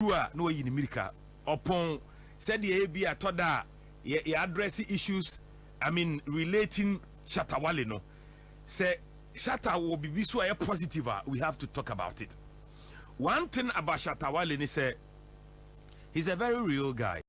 Tua no in America upon said the AB atoda address issues relating Shatta Wale no say Shatta will be so positive we have to talk about it. One thing about Shatta Wale is he's a very real guy.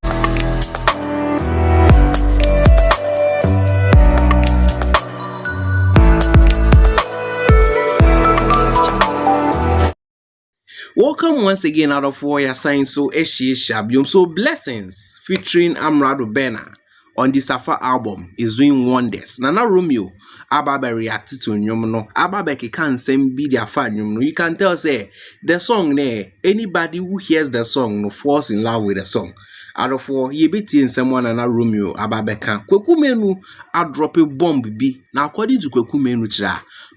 Welcome once again out of Warrior Science so Shabium. So Blessings featuring Amrado Bena on the Safa album is doing wonders. Nana Romeo Ababe reacted to Nyomono. Ababe can't send be their fan. You can tell say the song there. Anybody who hears the song no falls in love with the song. Out of four, ye be in someone Nana Romeo Ababe can. Kwaku menu a drop a bomb be. Now according to Kwaku menu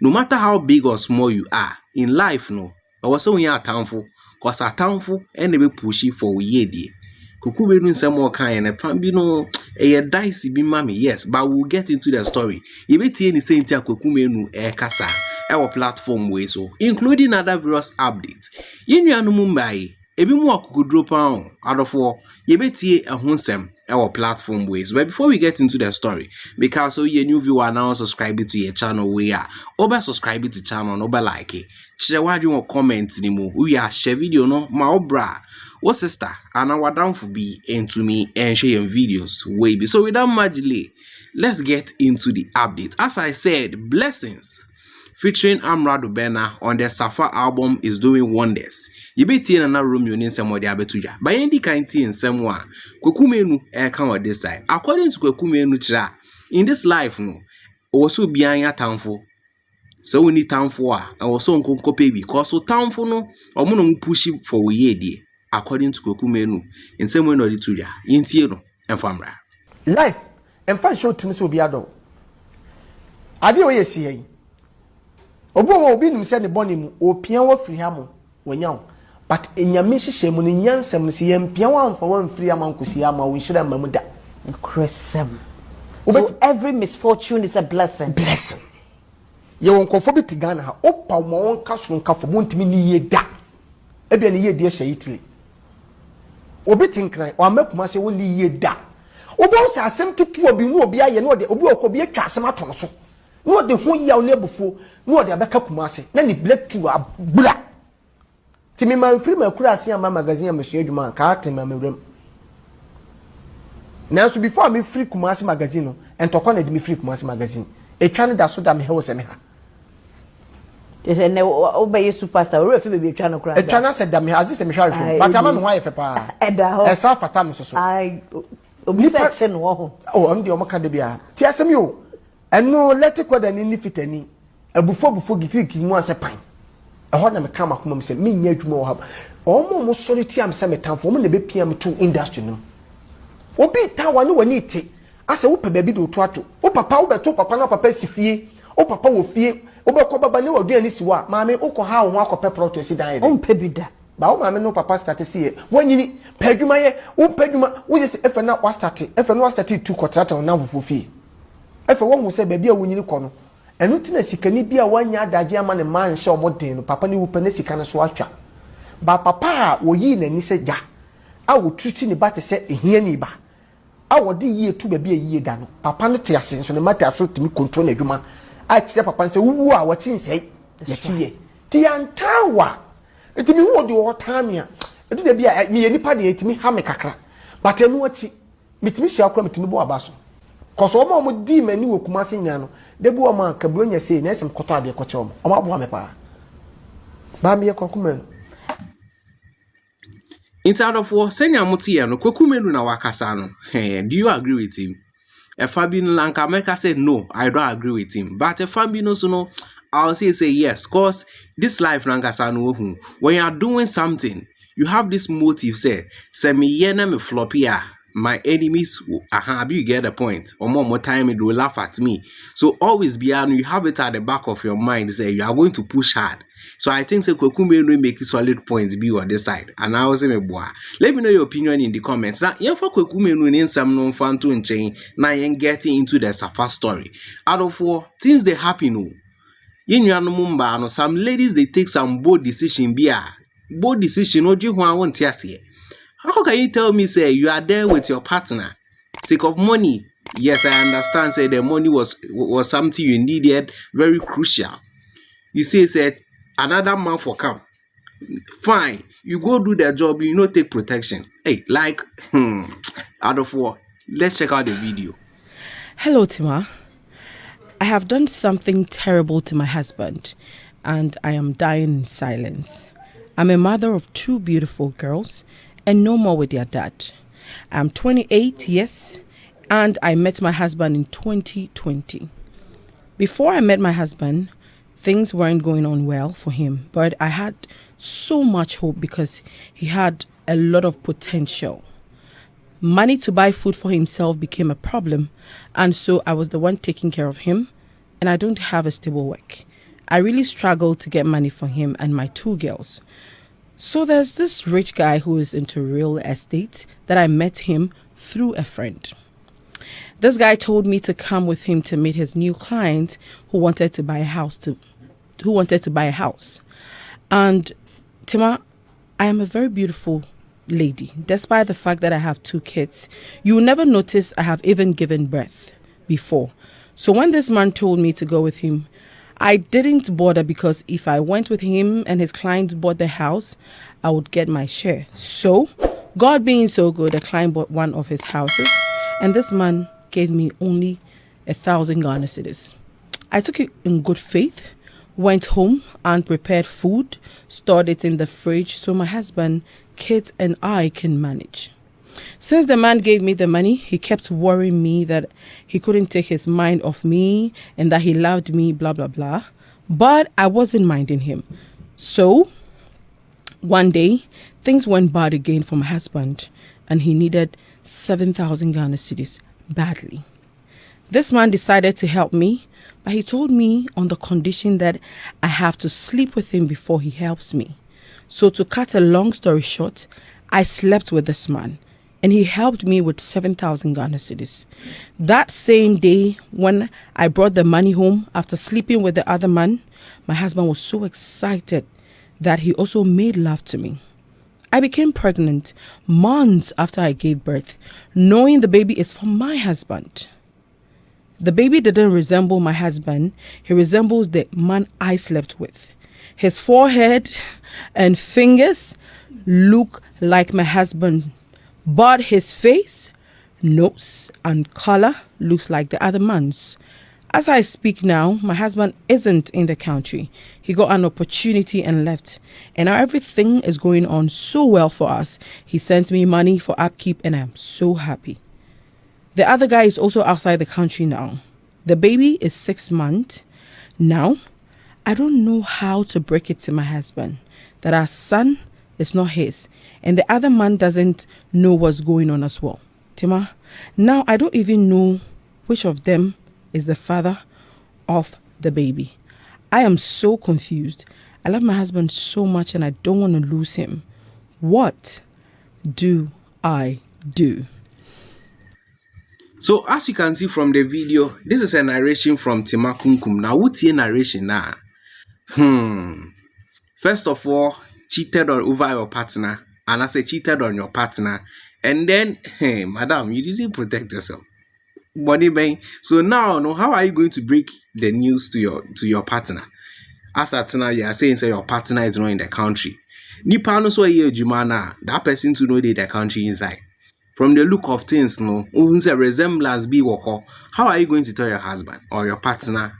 no matter how big or small you are in life no. I was so young townful, cause a townful and be pushy for we ye. Kwaku menu some more kind and pambino a dicey be mammy, yes, but we'll get into the story. Ye be any saying tia Kwaku menu kasa our platform way so, including other various updates. Yen you no Mumbai, a bit more could drop on out of war, ye be a hunsem our platform ways. But before we get into the story, because so ye new viewer now subscribe to your channel we are over subscribe to channel over like it. Share what you want comment anymore. We are share video no my bra. What sister and our down for be into me and share your videos way be. So without much delay, let's get into the update. As I said, Blessings featuring Amrado Bena on the Safa album is doing wonders. You be tea Nana Romeo in some of the abetuja. By any kind tea in some one. Kwaku menu come this side. According to Kwaku menu chira, in this life no, also behind your townful. So we need townful and also unko baby. Cause so townful no, or mono push for we ye. According to Kwaku menu, in some way no the tuja. In tieno and famra. Life and fan show to me so be ado. I do we see. Obo obi nim se ne boni mu opia wa firi ha mo wanya but enyame hihye mu ne nyansam se yampia wa amfa wa mfiri ama nkosi ama wo hira mamu da so every misfortune is a blessing. Ye won kofo bi tigana ha opa mo won kaso nkafo mo ntimi ni ye da ebia ne ye de hye yitili obi tinkran o amakuma se won ni ye da obo sa asem kitu obi nu obi aye no de obi okobi atwa asem ato so no de ho ya o nebufu no de abeka kumase na ni black to abura timi man free makura ase ama magazine amesu adwuma ka atem amewrem na so before me free kumase magazine no entokwa na de me free kumase magazine etwa ne da so da me he wo se me ha je ne obey superstar we fi be etwa no kura etwa na se da me ha agi se me hwa hwe but ama me ho aye fe pa eda ho esa fata me so so ai obi section wo ho am de o maka de bia ti asem yo eno let kwada ni fitani abufo gikiki mu ase pan eho na me kama kuma me se me nya adwuma wo ha omo sori ti am se me tanfo mo na be pia me to industry no obi ta wani wani ti ase wo pe baby do to ato wo papa wo beto papa na papa sifie wo papa wo fie wo be ko baba ne wo duani siwa maame ukọ ha wo akọ pepro to si dan ye on pe bida ba wo maame no papa start sie wanyini pedwuma ye wo pedwuma wo je efe na wa start efe no wa start tu contract na fufu fie efe wo hu se baby a wonyini kọ no enu tina sikani bia wanya adage ama ne man hye omodin no papa ne wo pe ne sika ne so atwa ba papa wo yi na ni se ja a wo tuti ne ba te se ehia ni ba a wo de yi etu baby a yi da no papa ne te ase so ne mata so timi control na adwuma a kire papa se wuwu a wo chi nsei ya chiye ti antawa etimi wo de wo tamia edu de bia me nipa de etimi ha me kakra but enu achi mitimi hia akra mitimi bo abaso koso mo di mani wo kumase nya no debu o ma kabro nya sei na esem koto ade ko chewo o ma bo me pa ba me yakoma Inside of war senya muti ya no Kwaku menu na wakasa no do you agree with him? Fabino Lanka Meka said no, I don't agree with him, but Fabino so no I'll say yes, cause this life Lankasa no when you are doing something you have this motive say me yena me floppy my enemies you get the point or more time they will laugh at me, so always be you have it at the back of your mind say you are going to push hard. So I think Kwaku menu make solid points be on this side and I was say me boy let me know your opinion in the comments. Now yeah, for Kwaku menu in some non fan to chain now you getting into the Safa story out of war things they happen no some ladies they take some bold decision bold decision no you want to say How can you tell me, say, you are there with your partner, sake of money? Yes, I understand, say, the money was something you needed, very crucial. You say, said, another man for come. Fine, you go do the job, you know, take protection. Hey, like, out of war. Let's check out the video. Hello, Tima. I have done something terrible to my husband, and I am dying in silence. I'm a mother of 2 beautiful girls, and no more with their dad. I'm 28, yes, and I met my husband in 2020. Before I met my husband, things weren't going on well for him, but I had so much hope because he had a lot of potential. Money to buy food for himself became a problem, and so I was the one taking care of him, and I don't have a stable work. I really struggled to get money for him and my 2 girls. So there's this rich guy who is into real estate that I met him through a friend. This guy told me to come with him to meet his new client who wanted to buy a house. And Tima, I am a very beautiful lady, despite the fact that I have 2 kids. You will never notice I have even given birth before. So when this man told me to go with him, I didn't bother because if I went with him and his client bought the house, I would get my share. So, God being so good, the client bought one of his houses, and this man gave me only 1,000 Ghana cedis. I took it in good faith, went home and prepared food, stored it in the fridge so my husband, kids, and I can manage. Since the man gave me the money, he kept worrying me that he couldn't take his mind off me and that he loved me, blah, blah, blah. But I wasn't minding him. So, one day, things went bad again for my husband, and he needed 7,000 Ghana cedis badly. This man decided to help me, but he told me on the condition that I have to sleep with him before he helps me. So to cut a long story short, I slept with this man, and he helped me with 7,000 Ghana cedis. That same day, when I brought the money home after sleeping with the other man, my husband was so excited that he also made love to me. I became pregnant months after I gave birth, knowing the baby is for my husband. The baby didn't resemble my husband. He resembles the man I slept with. His forehead and fingers look like my husband, but his face, nose, and color looks like the other man's. As I speak now, my husband isn't in the country. He got an opportunity and left. And now everything is going on so well for us. He sends me money for upkeep and I'm so happy. The other guy is also outside the country now. The baby is 6 months. Now, I don't know how to break it to my husband that our son is not his. And the other man doesn't know what's going on as well. Tima, now I don't even know which of them is the father of the baby. I am so confused. I love my husband so much and I don't want to lose him. What do I do? So as you can see from the video, this is a narration from Tima Kunkum. Now what's your narration now? First of all, cheated over your partner, and I say cheated on your partner, and then hey, madam, you didn't protect yourself. Bonnie bang. So now, no, how are you going to break the news to your partner? As at now, you are saying say your partner is not in the country. Nipa no so ye jumana, that person to know the country inside. From the look of things, no, a resemblance be woko. How are you going to tell your husband or your partner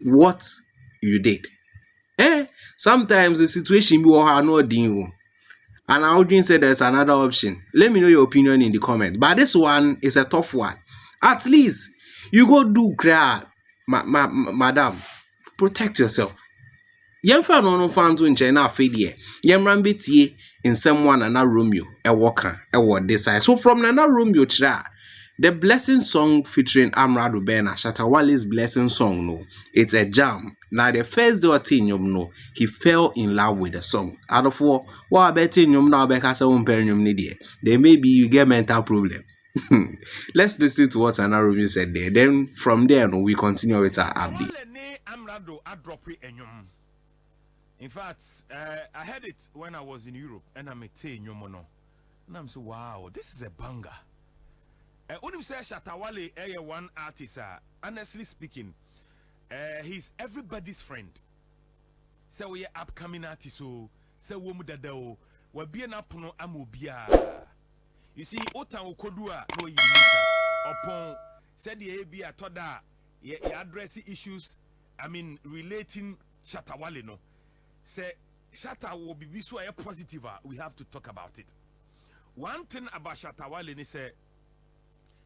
what you did? Sometimes the situation be no deal. And I would say there's another option. Let me know your opinion in the comment. But this one is a tough one. At least you go do cry, madam. Protect yourself. Yemfa no fan to nche na afedie. Yemran betie in someone Nana Romeo a walker a word this side. So from Nana Romeo chira, the blessing song featuring Amrado Bena, Shatta Wale's blessing song no, it's a jam. Now the first day or thing no, he fell in love with the song. Out of what betting you now because then maybe you get mental problem. Let's listen to what Nana Romeo said there. Then from there no, we continue with our update. In fact, I heard it when I was in Europe, and I'm a tea no mono. And I'm so wow, this is a banger. When you say Shatta Wale, one artist, honestly speaking, he's everybody's friend. So we are upcoming artist, so we mudado, we be an apuno amobia. You see, Ota Okodua no yimika. Upon said the AB atoda ye addressing issues. I mean, relating Shatta Wale no. Say Shatta will be so positive. We have to talk about it. One thing about Shatta Wale is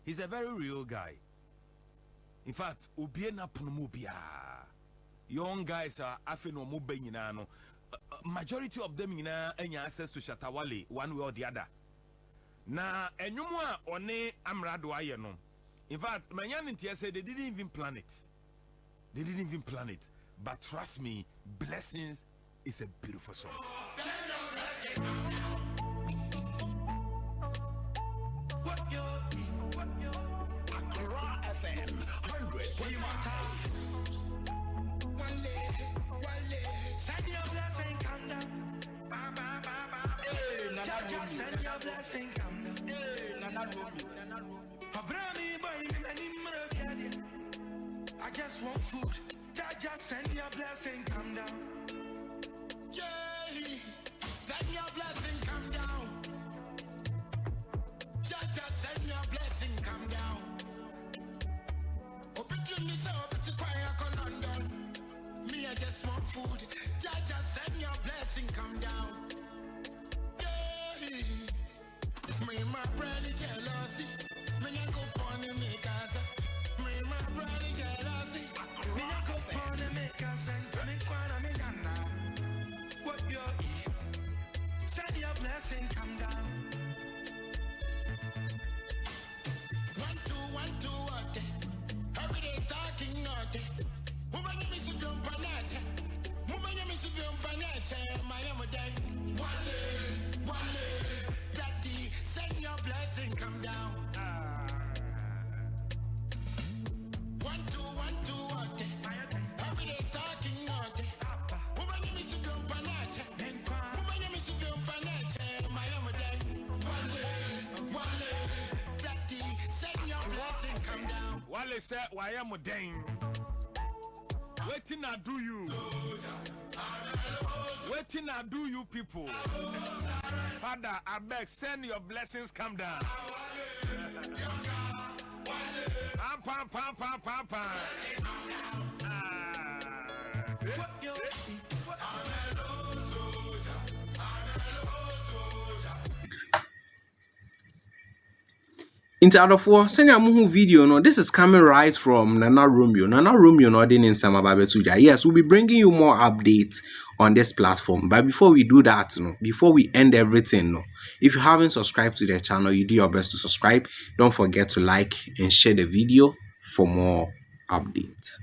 he's a very real guy. In fact, Obiena Punomobia. Young guys are after no no. Majority of them any access to Shatta Wale one way or the other. Na enyumwa one amrado aye no. In fact, Manyan said they didn't even plan it. They didn't even plan it. But trust me, Blessings is a beautiful song. Send your blessing, come down. Just send your blessing, come down. Nana Romeo. I just want food. Just send your blessing, come down. Yeah, send your blessing, come down. Just send your blessing, come down. Open to me, so open to quiet London. Me, I just want food. Just send your blessing, come down. Yeah, it's me, my brother, jealousy. Me, I go on and make us. Me, my brother, jealousy. Me, I go on and make us. And me, Kwana, me, Nana. What you eat? Send your blessing, come down. 1, 2, 1, 2, what? Every day talking naughty. Woman, you miss you on Panate. Woman, you miss you on Panate. My am a Wale, Daddy, send your blessing, come down. 1, 2, 1, 2, what? Every day talking naughty. Woman, you miss you on Panate. Woman, you miss you on Panate. My am a Wale, Daddy, send your blessing, come down. Wale said, why am I dang? Waiting I do you. Waiting I do you people. Father, I beg, send your blessings, come down. Pam, pam, pam, pam, pam. Into other four, send a muhu video. No, this is coming right from Nana Romeo. Nana Romeo, no, in Sama Babetuja. Yes, we'll be bringing you more updates on this platform. But before we do that, no, before we end everything, no, if you haven't subscribed to the channel, you do your best to subscribe. Don't forget to like and share the video for more updates.